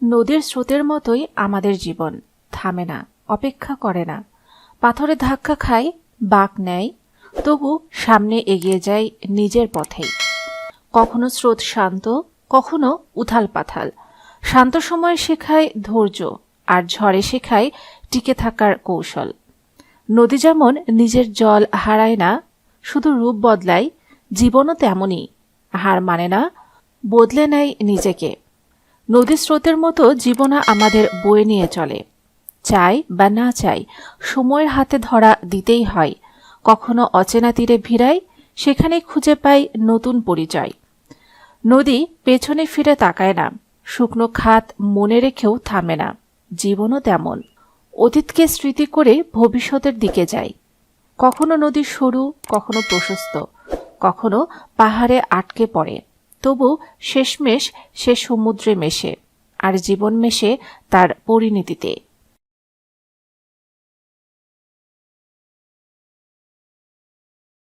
নদীর স্রোতের মতোই আমাদের জীবন, থামে না, অপেক্ষা করে না। পাথরে ধাক্কা খায়, বাঁক নেয়, তবু সামনে এগিয়ে যায় নিজের পথেই। কখনো স্রোত শান্ত, কখনো উথাল পাথাল। শান্ত সময় শেখায় ধৈর্য, আর ঝড়ে শেখায় টিকে থাকার কৌশল। নদী যেমন নিজের জল হারায় না, শুধু রূপ বদলায়, জীবনও তেমনই, হার মানে না, বদলে নেয় নিজেকে। নদীর স্রোতের মতো জীবনও আমাদের বয়ে নিয়ে চলে। চাই বা না চাই, সময়ের হাতে ধরা দিতেই হয়। কখনো অচেনা তীরে ভিড়াই, সেখানে খুঁজে পাই নতুন পরিচয়। নদী পেছনে ফিরে তাকায় না, শুকনো খাত মনে রেখেও থামে না। জীবনও তেমন, অতীতকে স্মৃতি করে ভবিষ্যতের দিকে যায়। কখনো নদী সরু, কখনো প্রশস্ত, কখনো পাহাড়ে আটকে পড়ে, তবু শেষমেশ সে সমুদ্রে মেশে, আর জীবন মেশে তার পরিণতিতে।